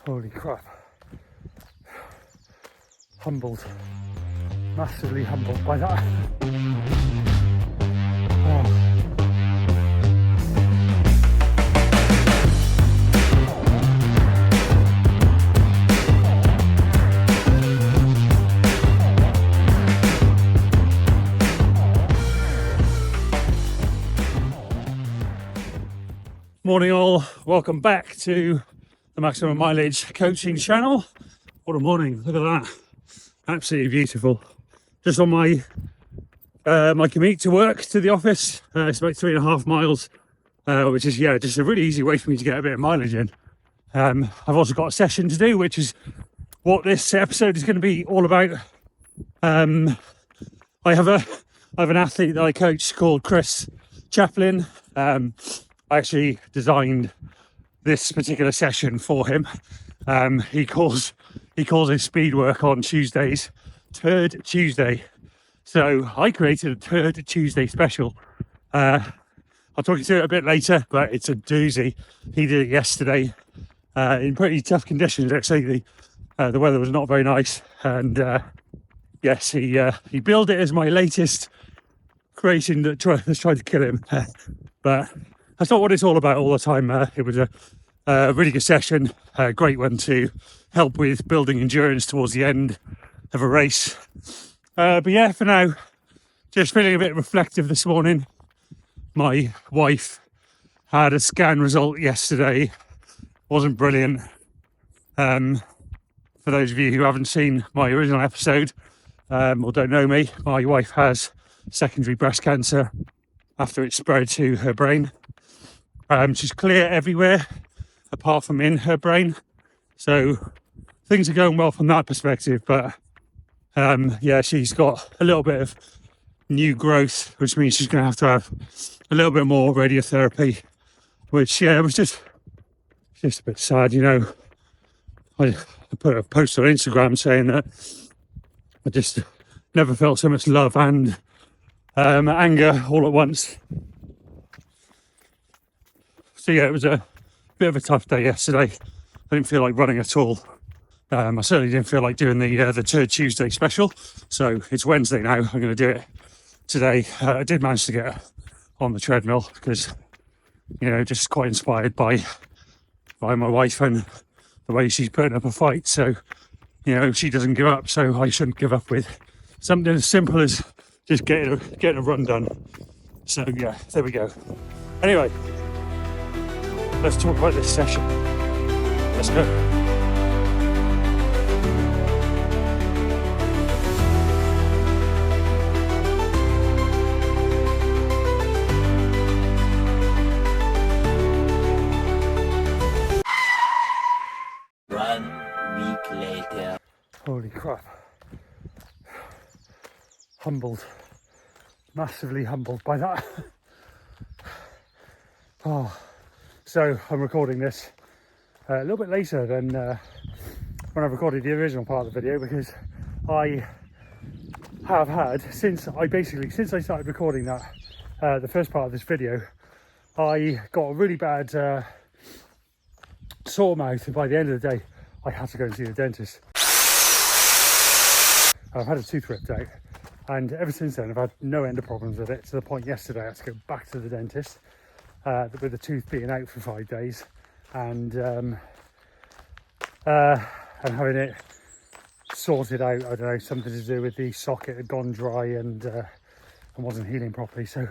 Holy crap. Humbled. Massively humbled by that. Oh. Morning all, welcome back to the Maximum Mileage Coaching channel. What a morning, look at that. Absolutely beautiful. Just on my my commute to work, to the office. It's about 3.5 miles, which is, yeah, just a really easy way for me to get a bit of mileage in. I've also got a session to do, which is what this episode is going to be all about. I have an athlete that I coach called Chris Chaplin. I actually designed this particular session for him. He calls his speed work on Tuesdays Turd Tuesday. So I created a Turd Tuesday special. I'll talk you through it a bit later, but it's a doozy. He did it yesterday in pretty tough conditions. Actually, the weather was not very nice, and yes, he billed it as my latest creation that's tried to kill him. But that's not what it's all about all the time. It was a really good session, a great one to help with building endurance towards the end of a race. But yeah, for now, just feeling a bit reflective this morning. My wife had a scan result yesterday. Wasn't brilliant. For those of you who haven't seen my original episode or don't know me, my wife has secondary breast cancer after it spread to her brain. She's clear everywhere apart from in her brain, so things are going well from that perspective, but yeah, she's got a little bit of new growth, which means she's going to have a little bit more radiotherapy, which, yeah, it was just a bit sad, you know. I put a post on Instagram saying that I just never felt so much love and anger all at once. So yeah, it was a bit of a tough day yesterday. I didn't feel like running at all. I certainly didn't feel like doing the Turd Tuesday special. So it's Wednesday now. I'm going to do it today. I did manage to get on the treadmill because, you know, just quite inspired by my wife and the way she's putting up a fight. So, you know, she doesn't give up, so I shouldn't give up with something as simple as just getting a run done. So yeah, there we go. Anyway, let's talk about this session. Let's go. Holy crap. Humbled. Massively humbled by that. Oh. So I'm recording this a little bit later than when I recorded the original part of the video, because I have had, since I started recording that, the first part of this video, I got a really bad sore mouth, and by the end of the day I had to go and see the dentist. I've had a tooth ripped out, and ever since then I've had no end of problems with it, to the point yesterday I had to go back to the dentist with the tooth being out for 5 days, and having it sorted out. I don't know, something to do with the socket had gone dry and wasn't healing properly. So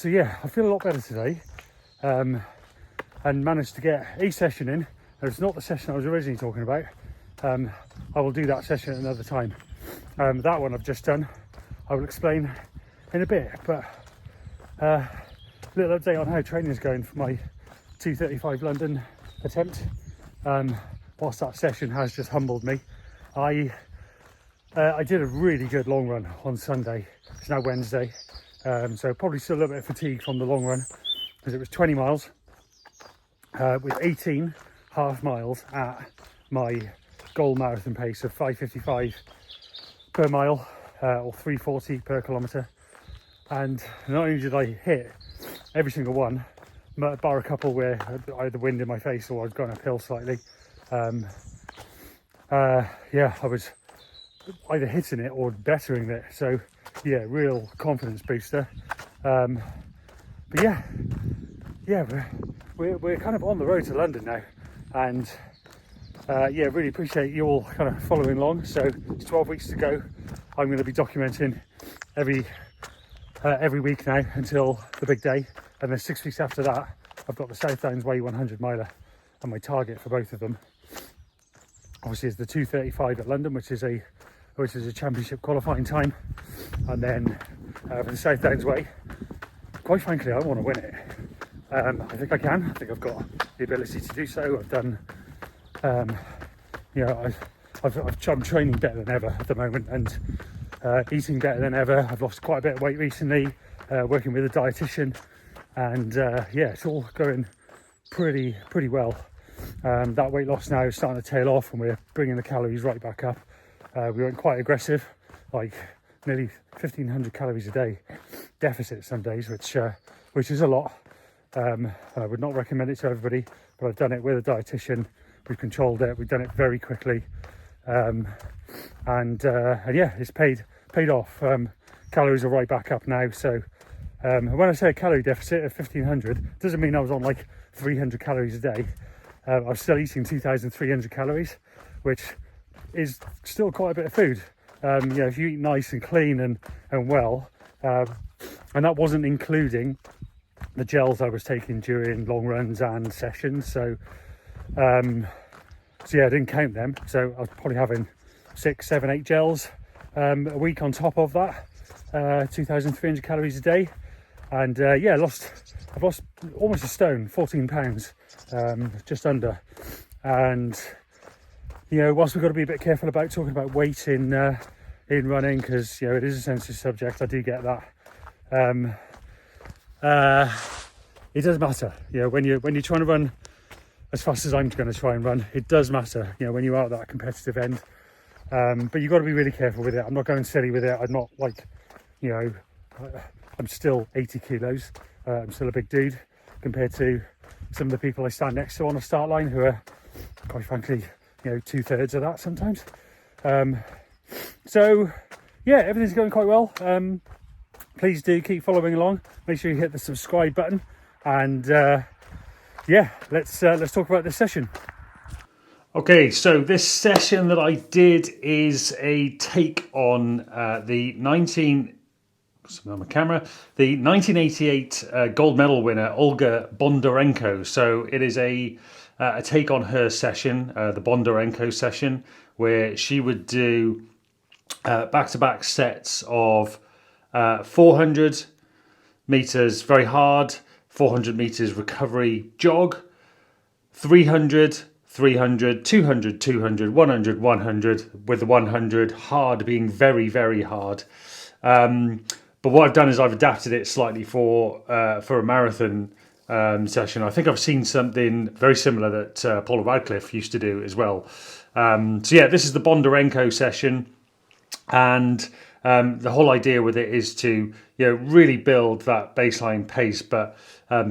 yeah, I feel a lot better today, and managed to get a session in. And it's not the session I was originally talking about. I will do that session at another time. That one I've just done, I will explain in a bit, but little update on how training is going for my 2:35 London attempt. Whilst that session has just humbled me, I did a really good long run on Sunday. It's now Wednesday, so probably still a little bit of fatigue from the long run, because it was 20 miles with 18 half miles at my goal marathon pace of 5:55 per mile, or 3:40 per kilometre. And not only did I hit every single one, bar a couple where I had the wind in my face or I'd gone uphill slightly, Yeah, I was either hitting it or bettering it. So yeah, real confidence booster. But yeah, we're kind of on the road to London now, and yeah, really appreciate you all kind of following along. So it's 12 weeks to go. I'm going to be documenting every week now until the big day, and then 6 weeks after that, I've got the South Downs Way 100 miler, and my target for both of them, obviously, is the 2:35 at London, which is a championship qualifying time, and then for the South Downs Way, quite frankly, I want to win it. I think I can. I think I've got the ability to do so. I've done, you know, I'm training better than ever at the moment, and eating better than ever. I've lost quite a bit of weight recently, working with a dietitian, and yeah, it's all going pretty well. That weight loss now is starting to tail off, and we're bringing the calories right back up. We went quite aggressive, like nearly 1,500 calories a day deficit some days, which is a lot. I would not recommend it to everybody, but I've done it with a dietitian. We've controlled it. We've done it very quickly, and yeah, it's paid off. Calories are right back up now. So when I say a calorie deficit of 1,500, doesn't mean I was on like 300 calories a day. I was still eating 2,300 calories, which is still quite a bit of food. You know, if you eat nice and clean and well, and that wasn't including the gels I was taking during long runs and sessions. So yeah, I didn't count them. So I was probably having 6, 7, 8 gels a week on top of that, 2,300 calories a day. And yeah, I've lost almost a stone, 14 pounds, just under. And you know, whilst we've got to be a bit careful about talking about weight in running, because you know it is a sensitive subject, I do get that. It does matter, you know, when you're trying to run as fast as I'm going to try and run, it does matter, you know, when you are at that competitive end. But you've got to be really careful with it. I'm not going silly with it. I'm not like, you know, I'm still 80 kilos. I'm still a big dude compared to some of the people I stand next to on the start line, who are, quite frankly, you know, 2/3 of that sometimes. So yeah, everything's going quite well. Please do keep following along. Make sure you hit the subscribe button, and yeah, let's talk about this session. Okay, so this session that I did is a take on the 1988 gold medal winner Olga Bondarenko. So it is a take on her session, the Bondarenko session, where she would do back-to-back sets of 400 meters very hard, 400 meters recovery jog, 300, 300, 200, 200, 100, 100, with the 100 hard being very, very hard. But what I've done is I've adapted it slightly for a marathon session. I think I've seen something very similar that Paula Radcliffe used to do as well. So yeah, this is the Bondarenko session, and the whole idea with it is to, you know, really build that baseline pace, but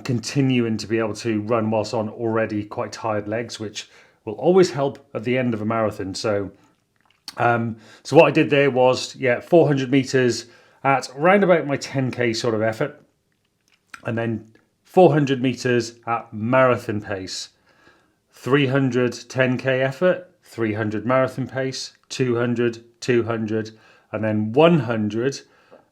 continuing to be able to run whilst on already quite tired legs, which will always help at the end of a marathon. So so what I did there was, yeah, 400 meters at around about my 10k sort of effort, and then 400 meters at marathon pace, 300 10k effort, 300 marathon pace, 200, 200, and then 100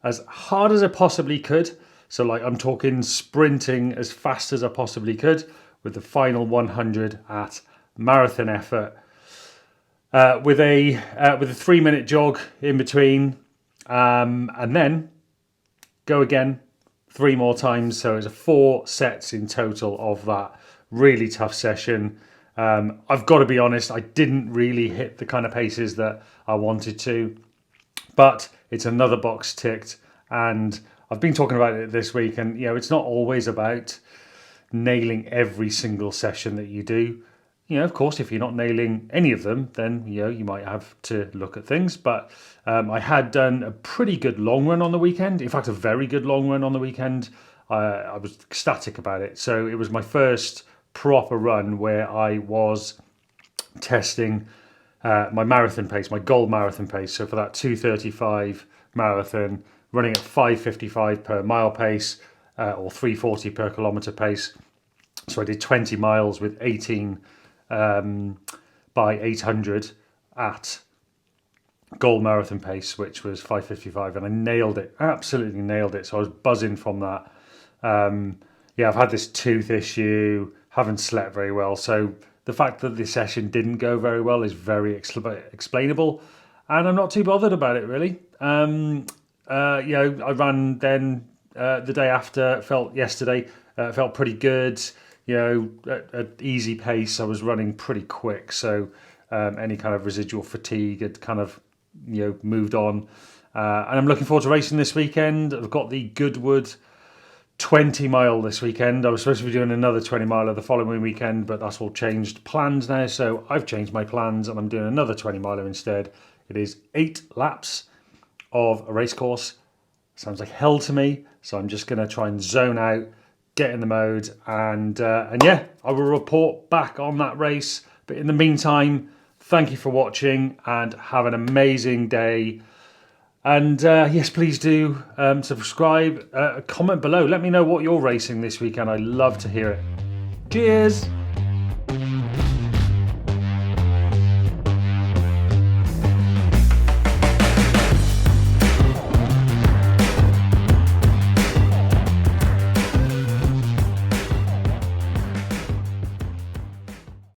as hard as I possibly could. So like I'm talking sprinting as fast as I possibly could, with the final 100 at marathon effort, with a 3-minute jog in between, and then go again 3 more times. So it's 4 sets in total of that really tough session. I've got to be honest, I didn't really hit the kind of paces that I wanted to, but it's another box ticked, and I've been talking about it this week. And you know, it's not always about nailing every single session that you do. You know, of course, if you're not nailing any of them, then you know, you might have to look at things. But I had done a pretty good long run on the weekend. In fact, a very good long run on the weekend. I was ecstatic about it. So it was my first proper run where I was testing my marathon pace, my goal marathon pace. So for that 2:35 marathon, running at 5:55 per mile pace, or 3:40 per kilometre pace. So I did 20 miles with 18 by 800 at goal marathon pace, which was 5:55, and I nailed it, absolutely nailed it. So I was buzzing from that. I've had this tooth issue, haven't slept very well. So the fact that this session didn't go very well is very explainable, and I'm not too bothered about it really. I ran then the day after, yesterday felt pretty good. At easy pace, I was running pretty quick, so any kind of residual fatigue had kind of moved on, and I'm looking forward to racing this weekend. I've got the Goodwood 20 mile this weekend. I was supposed to be doing another 20 miler the following weekend, but that's all changed plans now, so I've changed my plans and I'm doing another 20 miler instead. It is 8 laps of a race course. Sounds like hell to me, so I'm just going to try and zone out, get in the mode, and I will report back on that race. But in the meantime, thank you for watching and have an amazing day. And yes, please do subscribe, comment below. Let me know what you're racing this weekend. I love to hear it. Cheers.